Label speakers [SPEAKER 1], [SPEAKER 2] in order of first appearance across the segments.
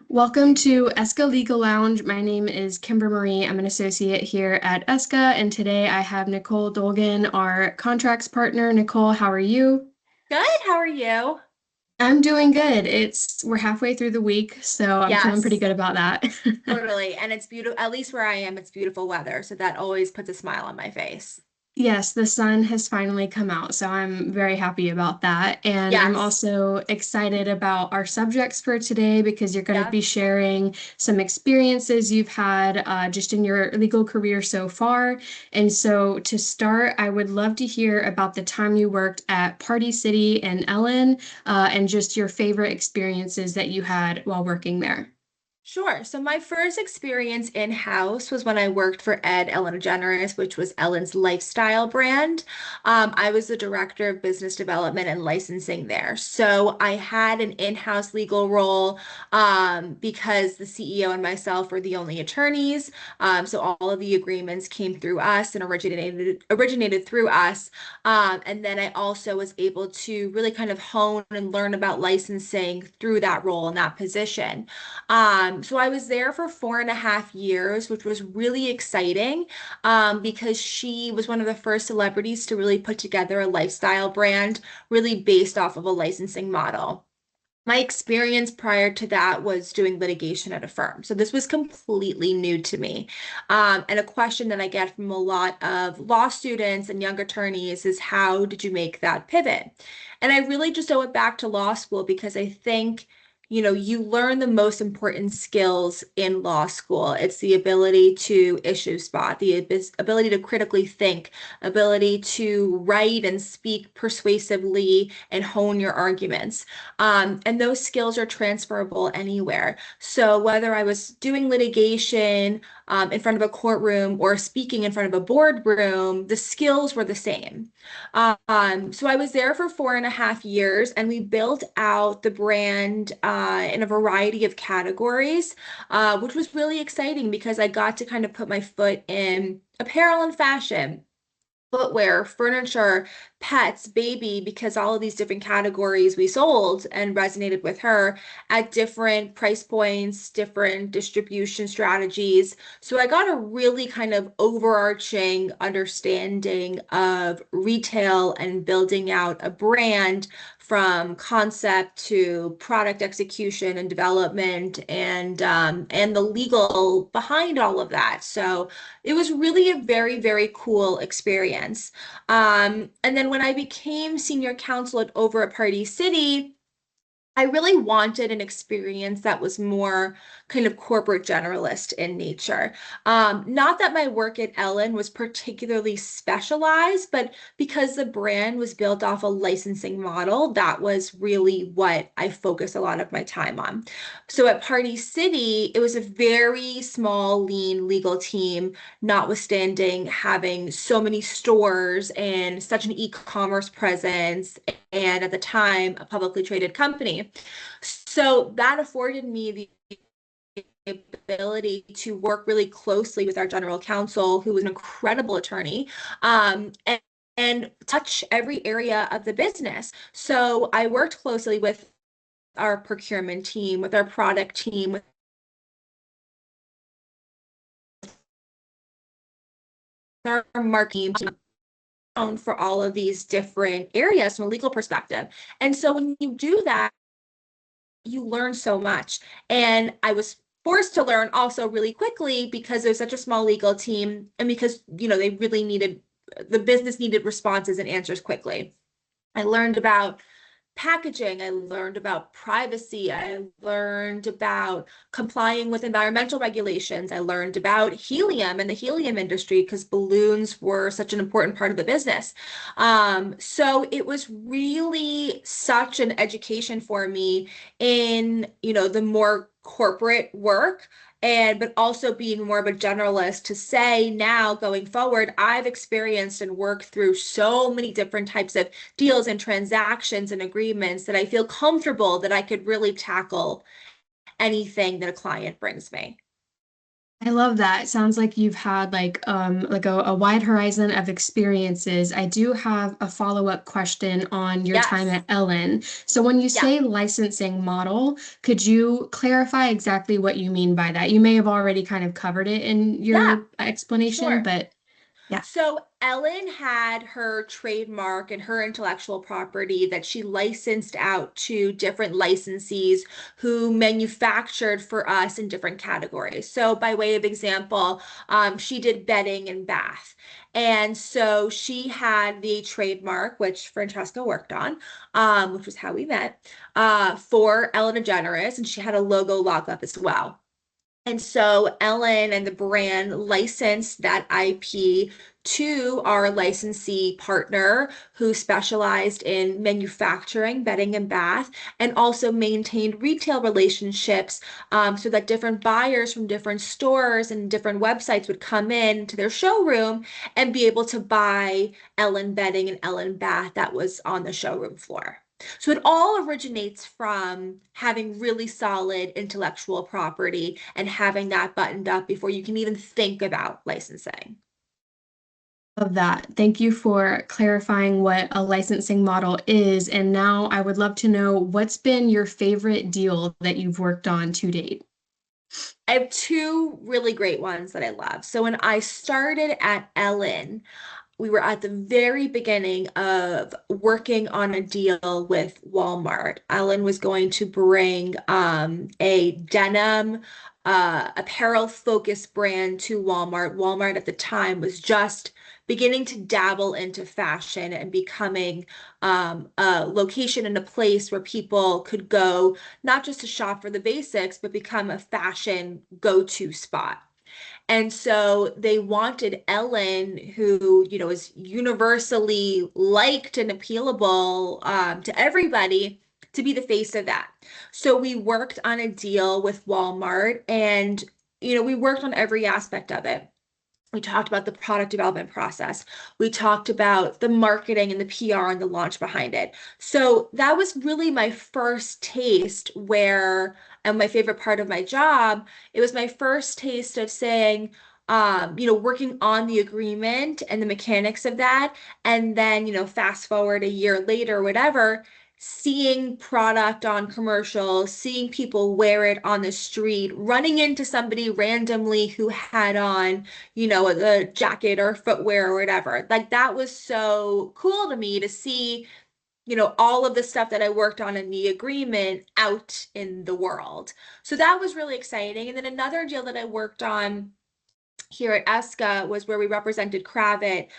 [SPEAKER 1] Welcome to ESCA Legal Lounge. My name is Kimber Marie. I'm an associate here at ESCA, and today I have Nicole Dolgon, our contracts partner. Nicole, how are you?
[SPEAKER 2] Good. How are you?
[SPEAKER 1] I'm doing good. We're halfway through the week, so I'm feeling pretty
[SPEAKER 2] Yes,
[SPEAKER 1] good about that.
[SPEAKER 2] totally. And it's beautiful. At least where I am, it's beautiful weather. So that always puts a smile on my face.
[SPEAKER 1] Yes, the sun has finally come out, so I'm very happy about that. And I'm
[SPEAKER 2] Yes.
[SPEAKER 1] also excited about our subjects for today because you're going to
[SPEAKER 2] Yep.
[SPEAKER 1] be sharing some experiences you've had just in your legal career so far. And so to start, I would love to hear about the time you worked at Party City and Ellen, and just your favorite experiences that you had while working there.
[SPEAKER 2] Sure. So my first experience in-house was when I worked for Ellen DeGeneres, which was Ellen's lifestyle brand. I was the director of business development and licensing there. So I had an in-house legal role because the CEO and myself were the only attorneys. So all of the agreements came through us and originated through us. And then I also was able to really kind of hone and learn about licensing through that role and that position. So I was there for 4.5 years, which was really exciting because she was one of the first celebrities to really put together a lifestyle brand, really based off of a licensing model. My experience prior to that was doing litigation at a firm. So this was completely new to me. And a question that I get from a lot of law students and young attorneys is how did you make that pivot? And I really just owe it back to law school because I think, you learn the most important skills in law school. It's the ability to issue spot, the ability to critically think, ability to write and speak persuasively and hone your arguments. And those skills are transferable anywhere. So whether I was doing litigation in front of a courtroom or speaking in front of a boardroom, the skills were the same. So I was there for 4.5 years, and we built out the brand in a variety of categories, which was really exciting because I got to kind of put my foot in apparel and fashion, footwear, furniture, pets, baby, because all of these different categories we sold and resonated with her at different price points, different distribution strategies. So I got a really kind of overarching understanding of retail and building out a brand from concept to product execution and development and the legal behind all of that. So it was really a very, very cool experience. And then when I became senior counsel over at Party City, I really wanted an experience that was more kind of corporate generalist in nature. Not that my work at Ellen was particularly specialized, but because the brand was built off a licensing model, that was really what I focused a lot of my time on. So at Party City, it was a very small, lean legal team, notwithstanding having so many stores and such an e-commerce presence, and at the time, a publicly traded company. So that afforded me the ability to work really closely with our general counsel, who was an incredible attorney, and touch every area of the business. So I worked closely with our procurement team, with our product team, with our marketing team for all of these different areas from a legal perspective. And so when you do that, you learn so much. And I was forced to learn also really quickly because there's such a small legal team and because, they really needed the business needed responses and answers quickly. I learned about packaging. I learned about privacy. I learned about complying with environmental regulations. I learned about helium and the helium industry because balloons were such an important part of the business. So it was really such an education for me in, the more corporate work and but also being more of a generalist to say now going forward, I've experienced and worked through so many different types of deals and transactions and agreements that I feel comfortable that I could really tackle anything that a client brings me.
[SPEAKER 1] I love that. It sounds like you've had like a wide horizon of experiences. I do have a follow-up question on your time
[SPEAKER 2] Yes.
[SPEAKER 1] at Ellen. So when you
[SPEAKER 2] Yeah.
[SPEAKER 1] say licensing model, could you clarify exactly what you mean by that? You may have already kind of covered it in
[SPEAKER 2] Yeah.
[SPEAKER 1] your explanation,
[SPEAKER 2] Sure.
[SPEAKER 1] but yeah.
[SPEAKER 2] So Ellen had her trademark and her intellectual property that she licensed out to different licensees who manufactured for us in different categories. So by way of example, she did bedding and bath. And so she had the trademark, which Francesca worked on, which was how we met, for Ellen DeGeneres, and she had a logo lockup as well. And so Ellen and the brand licensed that IP to our licensee partner who specialized in manufacturing bedding and bath and also maintained retail relationships so that different buyers from different stores and different websites would come in to their showroom and be able to buy Ellen bedding and Ellen bath that was on the showroom floor. So it all originates from having really solid intellectual property and having that buttoned up before you can even think about licensing.
[SPEAKER 1] Of that. Thank you for clarifying what a licensing model is. And now I would love to know what's been your favorite deal that you've worked on to date.
[SPEAKER 2] I have two really great ones that I love. So when I started at Ellen, we were at the very beginning of working on a deal with Walmart. Ellen was going to bring a denim apparel focused brand to Walmart. Walmart at the time was just beginning to dabble into fashion and becoming a location and a place where people could go not just to shop for the basics, but become a fashion go-to spot. And so they wanted Ellen, who, is universally liked and appealable to everybody, to be the face of that. So we worked on a deal with Walmart and, we worked on every aspect of it. We talked about the product development process. We talked about the marketing and the PR and the launch behind it. So that was really my first taste where, and my favorite part of my job, it was my first taste of saying, working on the agreement and the mechanics of that. And then, fast forward a year later, whatever, seeing product on commercials, seeing people wear it on the street, running into somebody randomly who had on a jacket or footwear or whatever. Like that was so cool to me to see, all of the stuff that I worked on in the agreement out in the world. So that was really exciting. And then another deal that I worked on here at ESCA was where we represented Cravat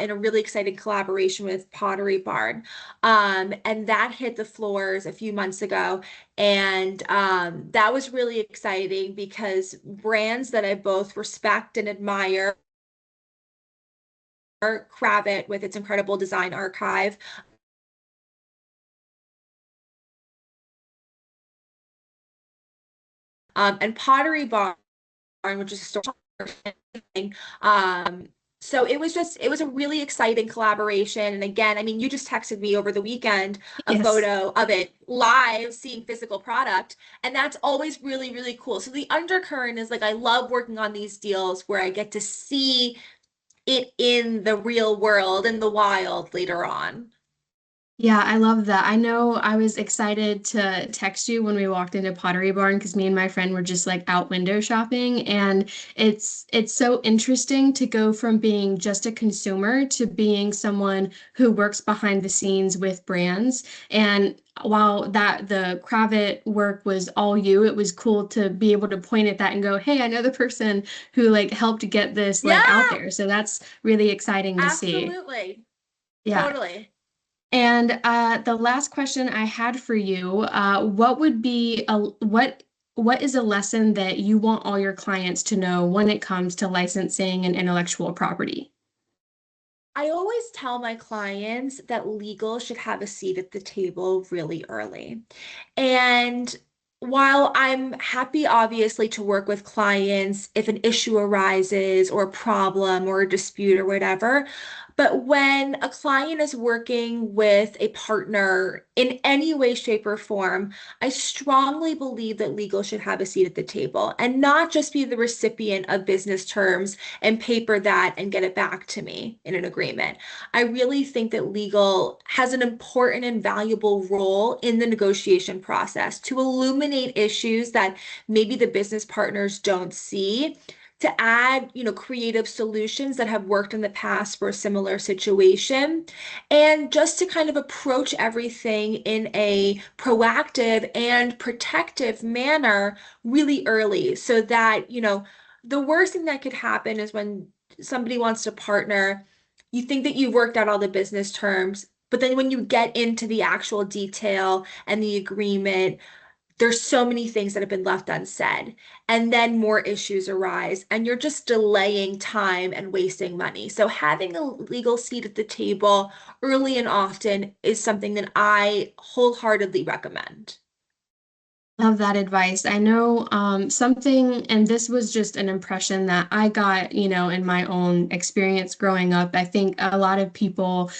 [SPEAKER 2] in a really exciting collaboration with Pottery Barn. And that hit the floors a few months ago. And that was really exciting because brands that I both respect and admire, Cravat with its incredible design archive, and Pottery Barn, which is a store. Um, so it was a really exciting collaboration. And again, I mean, you just texted me over the weekend a
[SPEAKER 1] Yes.
[SPEAKER 2] photo of it live, seeing physical product. And that's always really, really cool. So the undercurrent is like, I love working on these deals where I get to see it in the real world, in the wild later on.
[SPEAKER 1] Yeah, I love that. I know I was excited to text you when we walked into Pottery Barn because me and my friend were just like out window shopping, and it's so interesting to go from being just a consumer to being someone who works behind the scenes with brands. And while that the Cravat work was all you, it was cool to be able to point at that and go, "Hey, I know the person who like helped get this like out
[SPEAKER 2] Yeah,
[SPEAKER 1] there." So that's really exciting to see.
[SPEAKER 2] absolutely.
[SPEAKER 1] Yeah.
[SPEAKER 2] Totally.
[SPEAKER 1] And the last question I had for you, what would be what is a lesson that you want all your clients to know when it comes to licensing and intellectual property?
[SPEAKER 2] I always tell my clients that legal should have a seat at the table really early. And while I'm happy, obviously, to work with clients if an issue arises or a problem or a dispute or whatever, But when a client is working with a partner in any way, shape, or form, I strongly believe that legal should have a seat at the table and not just be the recipient of business terms and paper that and get it back to me in an agreement. I really think that legal has an important and valuable role in the negotiation process to illuminate issues that maybe the business partners don't see, to add, creative solutions that have worked in the past for a similar situation, and just to kind of approach everything in a proactive and protective manner really early so that, the worst thing that could happen is when somebody wants to partner, you think that you've worked out all the business terms, but then when you get into the actual detail and the agreement, there's so many things that have been left unsaid, and then more issues arise, and you're just delaying time and wasting money. So having a legal seat at the table early and often is something that I wholeheartedly recommend.
[SPEAKER 1] Love that advice. I know something, and this was just an impression that I got, in my own experience growing up. I think a lot of people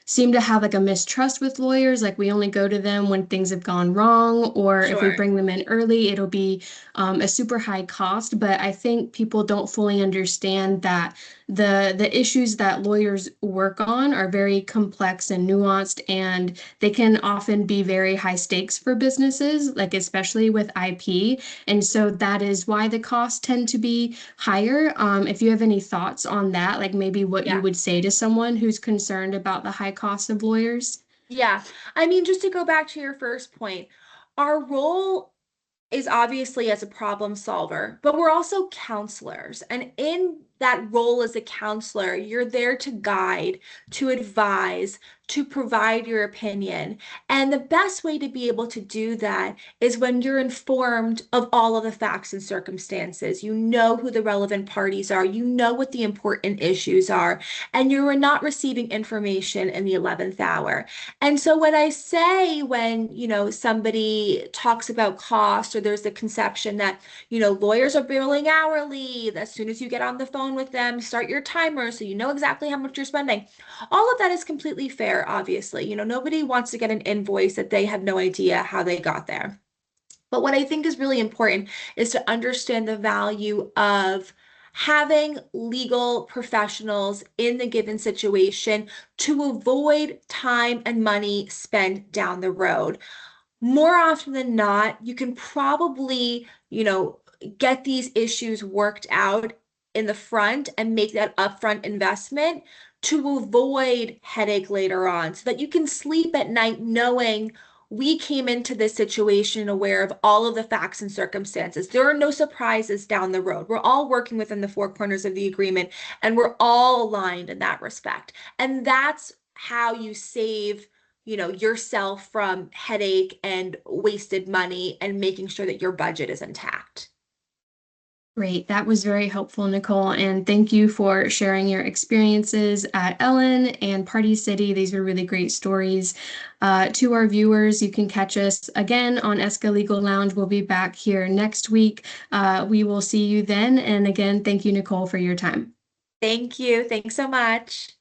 [SPEAKER 1] seem to have like a mistrust with lawyers. Like we only go to them when things have gone wrong, or if we
[SPEAKER 2] Sure.
[SPEAKER 1] bring them in early, it'll be a super high cost. But I think people don't fully understand that the issues that lawyers work on are very complex and nuanced, and they can often be very high stakes for businesses, like especially with IP. And so that is why the costs tend to be higher. If you have any thoughts on that, like maybe what you
[SPEAKER 2] Yeah.
[SPEAKER 1] would say to someone who's concerned about the high cost of lawyers.
[SPEAKER 2] Yeah. I mean, just to go back to your first point, our role is obviously as a problem solver, but we're also counselors. And in that role as a counselor, you're there to guide, to advise, to provide your opinion. And the best way to be able to do that is when you're informed of all of the facts and circumstances. You know who the relevant parties are, you know what the important issues are, and you are not receiving information in the 11th hour. And so what I say when, somebody talks about cost, or there's the conception that, lawyers are billing hourly, as soon as you get on the phone with them, start your timer so you know exactly how much you're spending. All of that is completely fair, obviously. Nobody wants to get an invoice that they have no idea how they got there. But what I think is really important is to understand the value of having legal professionals in the given situation to avoid time and money spent down the road. More often than not, you can probably, get these issues worked out in the front and make that upfront investment to avoid headache later on so that you can sleep at night knowing we came into this situation aware of all of the facts and circumstances. There are no surprises down the road. We're all working within the four corners of the agreement, and we're all aligned in that respect. And that's how you save, yourself from headache and wasted money, and making sure that your budget is intact.
[SPEAKER 1] Great. That was very helpful, Nicole. And thank you for sharing your experiences at Ellen and Party City. These were really great stories. To our viewers, you can catch us again on ESCA Legal Lounge. We'll be back here next week. We will see you then. And again, thank you, Nicole, for your time.
[SPEAKER 2] Thank you. Thanks so much.